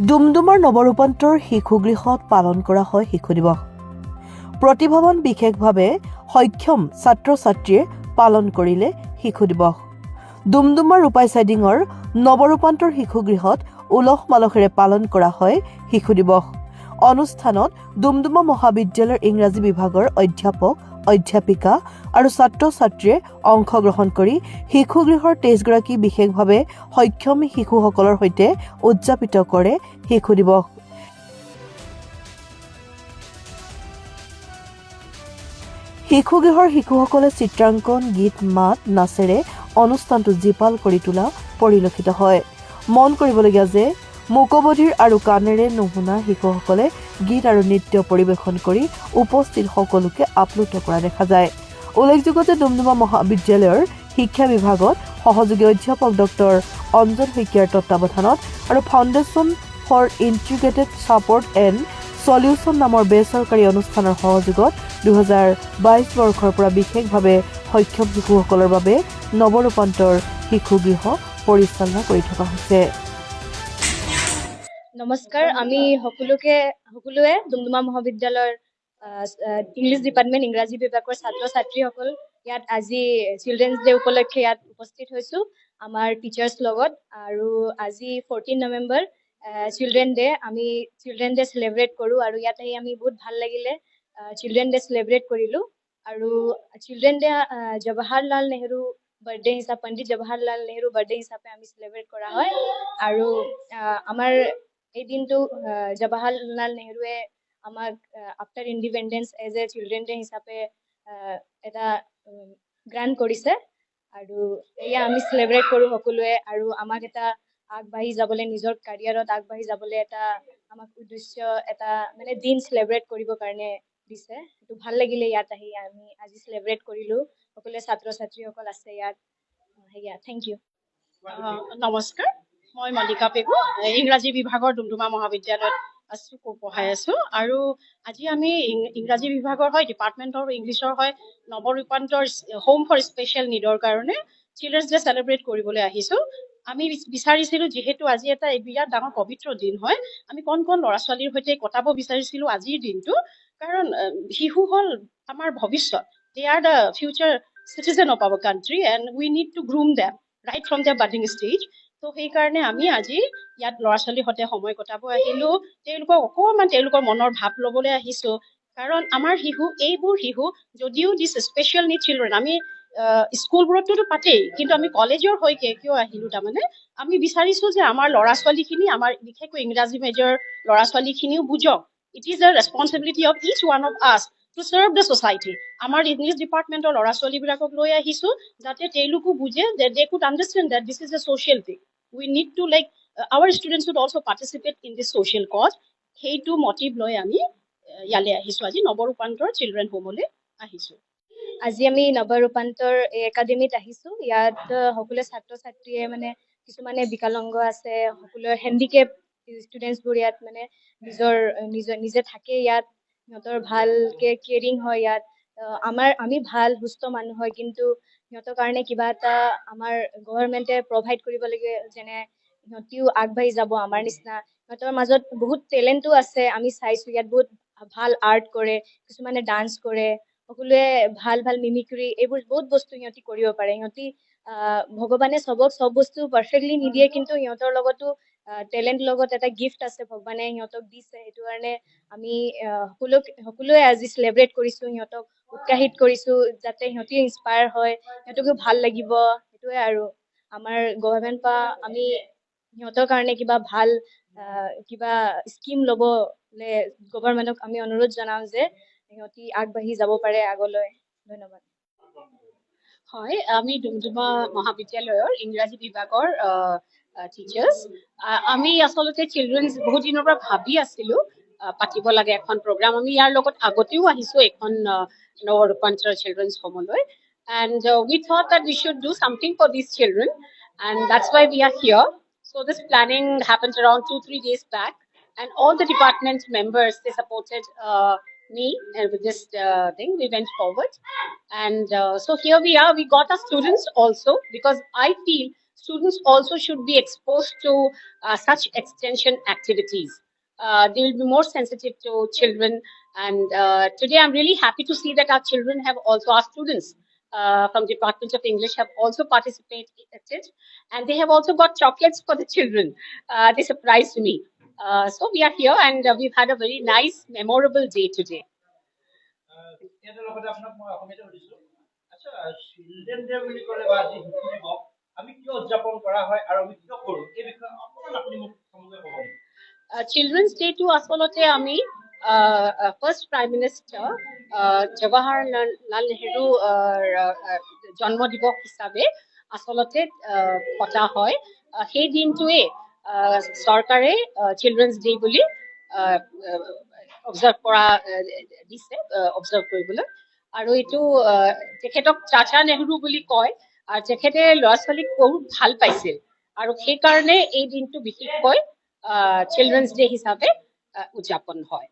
ডুমডুমাৰ নৱৰূপান্তৰ শিশুগৃহত পালন কৰা হয় শিশু দিৱস। প্ৰতিভাৱান বিশেষভাৱে সক্ষম ছাত্ৰ ছাত্ৰীয়ে পালন কৰিলে শিশু দিৱস। ডুমডুমাৰ ৰূপাই চাইডিঙৰ নৱৰূপান্তৰ শিশুগৃহত উলহ মালহেৰে পালন কৰা হয় শিশু দিৱস। অনুষ্ঠানত ডুমডুমা মহাবিদ্যালয়ৰ ইংৰাজী বিভাগৰ অধ্যাপক অধ্যাপিকা আৰু ছাত্ৰ ছাত্ৰীয়ে অংশগ্ৰহণ কৰি শিশুগৃহৰ 23 গৰাকী বিশেষভাৱে সক্ষম শিশুসকলৰ সৈতে উদযাপিত কৰে শিশু দিৱস। শিশুগৃহৰ শিশুসকলে চিত্ৰাংকন, গীত, মাত, নাচেৰে অনুষ্ঠানটো জীপাল কৰি তোলা পৰিলক্ষিত হয়। মন কৰিবলগীয়া যে মুকবধিৰ আৰু কাণেৰে নুশুনা শিশুসকলে গীত আৰু নৃত্য পৰিৱেশন কৰি উপস্থিত সকলোকে আপ্লুত কৰা দেখা যায়। উল্লেখযোগ্য যে ডুমডুমা মহাবিদ্যালয়ৰ শিক্ষা বিভাগত সহযোগী অধ্যাপক ডক্টৰ অঞ্জন শইকীয়াৰ তত্বাৱধানত আৰু foundation for integrated support and solution নামৰ বেচৰকাৰী অনুষ্ঠানৰ সহযোগত 2022 বৰ্ষৰ পৰা বিশেষভাৱে সক্ষম শিশুসকলৰ বাবে নৱৰূপান্তৰ শিশুগৃহ পৰিচালনা কৰি থকা হৈছে। নমস্কাৰ, আমি সকলোৱে ডুমডুমা মহাবিদ্যালয়ৰ ইংলিছ ডিপাৰ্টমেণ্ট ইংৰাজী বিভাগৰ ছাত্ৰ ছাত্ৰীসকল ইয়াত আজি চিলড্ৰেনছ ডে উপলক্ষে ইয়াত উপস্থিত হৈছোঁ আমাৰ টিচাৰ্ছ লগত। আৰু আজি 14 নৱেম্বৰ চিলড্ৰেন ডে, আমি চিলড্ৰেন ডে চেলিব্ৰেট কৰোঁ আৰু ইয়াত আহি আমি বহুত ভাল লাগিলে চিলড্ৰেন ডে চেলিব্ৰেট কৰিলোঁ। আৰু children day Jawaharlal Nehru birthday হিচাপে, পণ্ডিত জৱাহৰলাল নেহৰু বাৰ্থডে হিচাপে আমি চেলিব্ৰেট কৰা হয়। আৰু আমাৰ এই দিনটো জৱাহৰলাল নেহৰুৱে আমাক after independence as a children day হিচাপে এটা গ্ৰাণ্ট কৰিছে আৰু এয়া আমি চেলিব্ৰেট কৰোঁ সকলোৱে। আৰু আমাক এটা আগবাঢ়ি যাবলৈ, নিজৰ কাৰিয়াৰত আগবাঢ়ি যাবলৈ এটা আমাক উদ্দেশ্য এটা মানে দিন চেলিব্ৰেট কৰিবৰ কাৰণে দিছে। সেইটো ভাল লাগিলে ইয়াত আহি আমি আজি চেলিব্ৰেট কৰিলোঁ। সকলোৱে ছাত্ৰ ছাত্ৰীসকল আছে ইয়াত। সেয়া, থেংক ইউ। নমস্কাৰ, মই মল্লিকা পেগু, ইংৰাজী বিভাগৰ ডুমডুমা মহাবিদ্যালয়ত পঢ়াই আছোঁ। আৰু আজি আমি ইংৰাজী বিভাগৰ হয়, ডিপাৰ্টমেণ্ট অফ ইংলিছৰ হয়, নৱৰূপান্তৰ হোম ফৰ স্পেচিয়েল নিডৰ কাৰণে চিলড্ৰেনছ ডে চেলিব্ৰেট কৰিবলৈ আহিছোঁ। আমি বিচাৰিছিলোঁ, যিহেতু আজি এটা বিৰাট ডাঙৰ পবিত্ৰ দিন হয়, আমি কণ ল'ৰা ছোৱালীৰ সৈতে কটাব বিচাৰিছিলোঁ আজিৰ দিনটো। কাৰণ শিশু হ'ল আমাৰ ভৱিষ্যত। They are the future citizen of our country and we need to groom them right from the budding stage. তো সেইকাৰণে আমি আজি ইয়াত ল'ৰা ছোৱালীৰ সৈতে সময় কটাব আহিলোঁ, তেওঁলোকক অকণমান তেওঁলোকৰ মনৰ ভাৱ ল'বলৈ আহিছোঁ। কাৰণ আমাৰ এইবোৰ শিশু যদিও দিছ স্পেচিয়েল নিড চিলড্ৰেন, আমি স্কুলবোৰততো পাতেই, কিন্তু আমি কলেজৰ হৈকে কিয় আহিলোঁ, তাৰমানে আমি বিচাৰিছোঁ যে আমাৰ ল'ৰা ছোৱালীখিনি, আমাৰ বিশেষকৈ ইংৰাজী মেজৰ ল'ৰা ছোৱালীখিনিও বুজক। It is the responsibility of each one of us to serve the society. আমাৰ ইংলিছ ডিপাৰ্টমেণ্টৰ ল'ৰা ছোৱালীবিলাকক লৈ আহিছোঁ যাতে তেওঁলোকো বুজে যে they could understand that this is a social thing. We need to our students would also participate in this social cause. সেইটো মটিভ লৈ আমি ইয়ালৈ আহিছোঁ, আজি নৱৰূপান্তৰ চিলড্ৰেন হোমলৈ আহিছোঁ। আজি আমি নৱৰূপান্তৰ একাডেমীত আহিছোঁ। ইয়াত সকলোৱে ছাত্ৰ ছাত্ৰীয়ে মানে কিছুমানে বিকলাংগ আছে, সকলোৱে হেণ্ডিকেপ ষ্টুডেণ্টছবোৰ ইয়াত মানে নিজে থাকে ইয়াত। সিহঁতৰ ভালকে কেয়াৰিং হয় ইয়াত। আমি ভাল সুস্থ মানুহ হয়, কিন্তু সিহঁতৰ কাৰণে কিবা এটা আমাৰ গভৰ্ণমেণ্টে প্ৰভাইড কৰিব লাগে, যেনে সিহঁতিও আগবাঢ়ি যাব আমাৰ নিচিনা। সিহঁতৰ মাজত বহুত টেলেণ্টো আছে, আমি চাইছোঁ ইয়াত বহুত ভাল আৰ্ট কৰে, কিছুমানে ডান্স কৰে, সকলোৱে ভাল মিমিক্ৰি, এইবোৰ বহুত বস্তু সিহঁতি কৰিব পাৰে। সিহঁতি ভগৱানে চব বস্তু পাৰফেক্টলি নিদিয়ে, কিন্তু সিহঁতৰ লগতো টেলেণ্ট লগত এটা গিফ্ট আছে, ভগৱানে সিহঁতক দিছে। সেইটো কাৰণে আমি সকলোৱে আজি চেলিব্ৰেট কৰিছোঁ, সিহঁতক উৎসাহিত কৰিছোঁ যাতে সিহঁতি ইনস্পায়াৰ হয়, সিহঁতকো ভাল লাগিব। সেইটোৱে আৰু আমাৰ গভৰ্ণমেণ্ট পৰা আমি সিহঁতৰ কাৰণে কিবা ভাল কিবা স্কিম ল'বলৈ গভৰ্ণমেণ্টক আমি অনুৰোধ জনাওঁ যে সিহঁতি আগবাঢ়ি যাব পাৰে আগলৈ। ধন্যবাদ। হয়, আমি ডুমডুমা মহাবিদ্যালয়ৰ ইংৰাজী বিভাগৰ টিচাৰ্ছ। আমি আচলতে চিলড্ৰেনছ বহুত দিনৰ পৰা ভাবি আছিলোঁ পাতিব লাগে এখন প্ৰগ্ৰাম। আমি ইয়াৰ লগত আগতেও আহিছোঁ এখন নৱৰূপান্তৰ children's হোমলৈ। And we thought that we should do something for these children, and that's why we are here. So this planning happened around 2-3 days back, and all the department members, they supported me with this thing. We went forward, and so here we are. We got our students also, because I feel students also should be exposed to such extension activities. They will be more sensitive to children. And today I'm really happy to see that our children have also, our students from Department of English have also participated, and they have also got chocolates for the children. They surprised me. So we are here, and we've had a very nice, memorable day today. ইয়াৰ লগতে আপোনাক মই অসমীয়াতে সুধিছো আচ্ছা children day বুলি ক'লে বা আজি শিশু দিৱস আমি কিয় উদযাপন কৰা হয় আৰু আমি কিয় কৰোঁ এই বিষয়ে অকণমান আপুনি মোক সমগ্ৰ ক'ব নেকি? Children's Day to asolate ami first Prime Minister Jawaharlal Nehru জন্ম দিৱস হিচাপে আচলতে পতা হয়। সেই দিনটোৱে চৰকাৰে চিলড্ৰেনছ ডে বুলি অবজাৰ্ভ কৰা দিছে, অবজাৰ্ভ কৰিবলৈ। আৰু এইটো তেখেতক চাচা নেহৰু বুলি কয়, আৰু তেখেতে ল'ৰা ছোৱালীক বহুত ভাল পাইছিল, আৰু সেইকাৰণে এই দিনটো বিশেষকৈ চিলড্ৰেনছ ডে হিচাপে উদযাপন হয়।